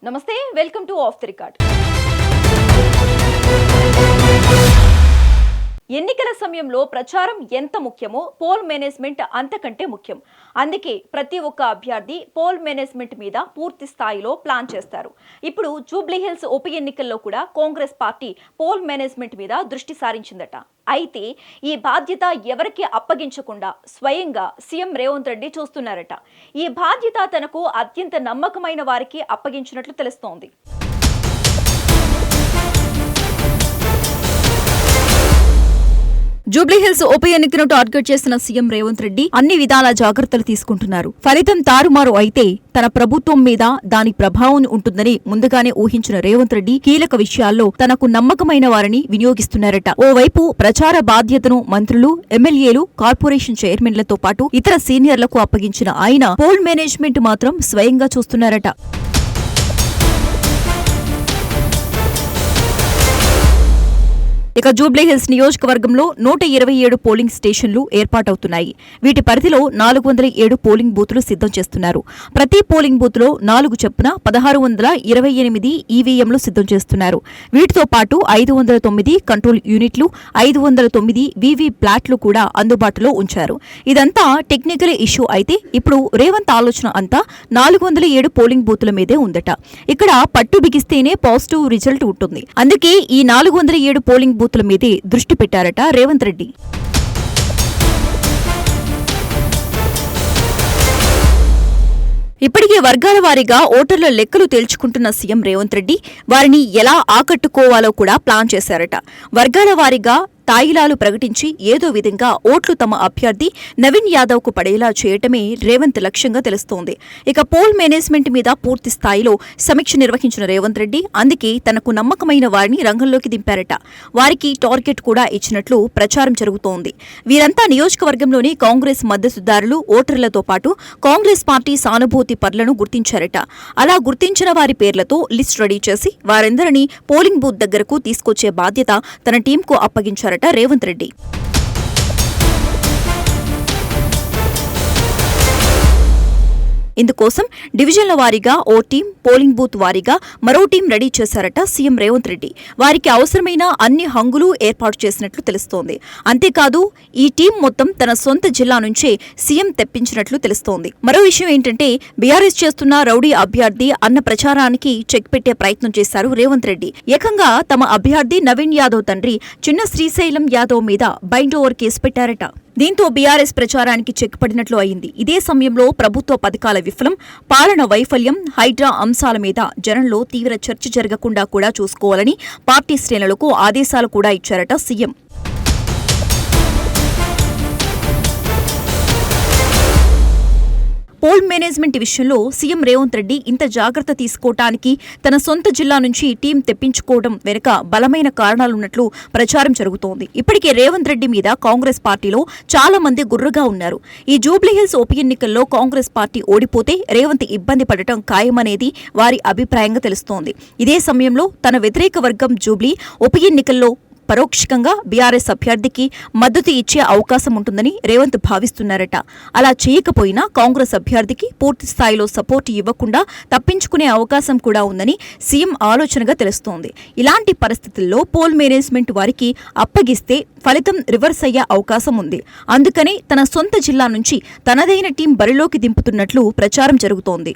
నమస్తే, welcome to of the record. ఎన్నికల సమయంలో ప్రచారం ఎంత ముఖ్యమో పోల్ మేనేజ్మెంట్ అంతకంటే ముఖ్యం. అందుకే ప్రతి ఒక్క అభ్యర్థి పోల్ మేనేజ్మెంట్ మీద పూర్తి స్థాయిలో ప్లాన్ చేస్తారు. ఇప్పుడు జూబ్లీహిల్స్ ఉప ఎన్నికల్లో కూడా కాంగ్రెస్ పార్టీ పోల్ మేనేజ్మెంట్ మీద దృష్టి సారించిందట. అయితే ఈ బాధ్యత ఎవరికి అప్పగించకుండా స్వయంగా సీఎం రేవంత్ రెడ్డి చూస్తున్నారట. ఈ బాధ్యత తనకు అత్యంత నమ్మకమైన వారికి అప్పగించినట్లు తెలుస్తోంది. జూబ్లీహిల్స్ ఉప ఎన్నికను టార్గెట్ చేసిన సీఎం రేవంత్ రెడ్డి అన్ని విధాల జాగ్రత్తలు తీసుకుంటున్నారు. ఫలితం తారుమారు అయితే తన ప్రభుత్వం మీద దాని ప్రభావం ఉంటుందని ముందుగానే ఊహించిన రేవంత్ రెడ్డి కీలక విషయాల్లో తనకు నమ్మకమైన వారిని వినియోగిస్తున్నారట. ఓవైపు ప్రచార బాధ్యతను మంత్రులు, ఎమ్మెల్యేలు, కార్పొరేషన్ చైర్మన్లతో పాటు ఇతర సీనియర్లకు అప్పగించిన ఆయన పోల్ మేనేజ్మెంట్ మాత్రం స్వయంగా చూస్తున్నారట. ఇక జూబ్లీహిల్స్ నియోజకవర్గంలో 127 పోలింగ్ స్టేషన్లు ఏర్పాటవుతున్నాయి. వీటి పరిధిలో 407 పోలింగ్ బూతులు సిద్ధం చేస్తున్నారు. ప్రతి పోలింగ్ బూత్లో 4 చొప్పున 1628 ఈవీఎంలు సిద్ధం చేస్తున్నారు. వీటితో పాటు 509 కంట్రోల్ యూనిట్లు, 509 వీవీ ప్లాట్లు కూడా అందుబాటులో ఉంచారు. ఇదంతా టెక్నికల్ ఇష్యూ అయితే ఇప్పుడు రేవంత్ ఆలోచన అంతా 407 పోలింగ్ బూతుల మీదే ఉందట. ఇక్కడ పట్టు బిగిస్తేనే పాజిటివ్ రిజల్ట్ ఉంటుంది. అందుకే ఈ 407 పోలింగ్ బూతుల మీదే దృష్టి పెట్టారట రేవంత్ రెడ్డి. ఇప్పటికే వర్గాల వారీగా ఓటర్ల లెక్కలు తేల్చుకుంటున్న సీఎం రేవంత్ రెడ్డి వారిని ఎలా ఆకట్టుకోవాలో కూడా ప్లాన్ చేశారట. వర్గాల వారీగా తాయిలాలు ప్రకటించి ఏదో విధంగా ఓట్లు తమ అభ్యర్థి నవీన్ యాదవ్ కు పడేలా చేయటమే రేవంత్ లక్ష్యంగా తెలుస్తోంది. ఇక పోల్ మేనేజ్మెంట్ మీద పూర్తి స్థాయిలో సమీక్ష నిర్వహించిన రేవంత్ రెడ్డి అందుకే తనకు నమ్మకమైన వారిని రంగంలోకి దింపారట. వారికి టార్గెట్ కూడా ఇచ్చినట్లు ప్రచారం జరుగుతోంది. వీరంతా నియోజకవర్గంలోని కాంగ్రెస్ మద్దతుదారులు, ఓటర్లతో పాటు కాంగ్రెస్ పార్టీ సానుభూతి పరులను గుర్తించారట. అలా గుర్తించిన వారి పేర్లతో లిస్ట్ రెడీ చేసి వారందరినీ పోలింగ్ బూత్ దగ్గరకు తీసుకొచ్చే బాధ్యత తన టీంకు అప్పగించారట రేవంత్ రెడ్డి. ఇందుకోసం డివిజన్ల వారీగా ఓ టీం, పోలింగ్ బూత్ వారీగా మరో టీం రెడీ చేశారట సీఎం రేవంత్ రెడ్డి. వారికి అవసరమైన అన్ని హంగులు ఏర్పాటు చేసినట్లు తెలుస్తోంది. అంతేకాదు ఈ టీం మొత్తం తన సొంత జిల్లా నుంచే సీఎం తెప్పించినట్లు తెలుస్తోంది. మరో విషయం ఏంటంటే బీఆర్ఎస్ చేస్తున్న రౌడీ అభ్యర్థి అన్న ప్రచారానికి చెక్ పెట్టే ప్రయత్నం చేశారు రేవంత్ రెడ్డి. ఏకంగా తమ అభ్యర్థి నవీన్ యాదవ్ తండ్రి చిన్న శ్రీశైలం యాదవ్ మీద బైండ్ ఓవర్ కేసు పెట్టారట. దీంతో బీఆర్ఎస్ ప్రచారానికి చెక్ పడినట్లు అయింది. ఇదే సమయంలో ప్రభుత్వ పథకాల విఫలం, పాలన వైఫల్యం, హైడ్రా అంశాల మీద జనంలో తీవ్ర చర్చ జరగకుండా కూడా చూసుకోవాలని పార్టీ శ్రేణులకు ఆదేశాలు కూడా ఇచ్చారట సీఎం. పోల్ మేనేజ్మెంట్ విషయంలో సీఎం రేవంత్ రెడ్డి ఇంత జాగ్రత్త తీసుకోవటానికి తన సొంత జిల్లా నుంచి టీం తెప్పించుకోవడం వెనుక బలమైన కారణాలున్నట్లు ప్రచారం జరుగుతోంది. ఇప్పటికే రేవంత్ రెడ్డి మీద కాంగ్రెస్ పార్టీలో చాలా మంది గుర్రుగా ఉన్నారు. ఈ జూబ్లీహిల్స్ ఉప ఎన్నికల్లో కాంగ్రెస్ పార్టీ ఓడిపోతే రేవంత్ ఇబ్బంది పడటం ఖాయమనేది వారి అభిప్రాయంగా తెలుస్తోంది. ఇదే సమయంలో తన వ్యతిరేక వర్గం జూబ్లీ ఉప ఎన్నికల్లో పరోక్షంగా బీఆర్ఎస్ అభ్యర్థికి మద్దతు ఇచ్చే అవకాశం ఉంటుందని రేవంత్ భావిస్తున్నారట. అలా చేయకపోయినా కాంగ్రెస్ అభ్యర్థికి పూర్తి స్థాయిలో సపోర్ట్ ఇవ్వకుండా తప్పించుకునే అవకాశం కూడా ఉందని సీఎం ఆలోచనగా తెలుస్తోంది. ఇలాంటి పరిస్థితుల్లో పోల్ మేనేజ్మెంట్ వారికి అప్పగిస్తే ఫలితం రివర్స్ అయ్యే అవకాశం ఉంది. అందుకని తన సొంత జిల్లా నుంచి తనదైన టీం బరిలోకి దింపుతున్నట్లు ప్రచారం జరుగుతోంది.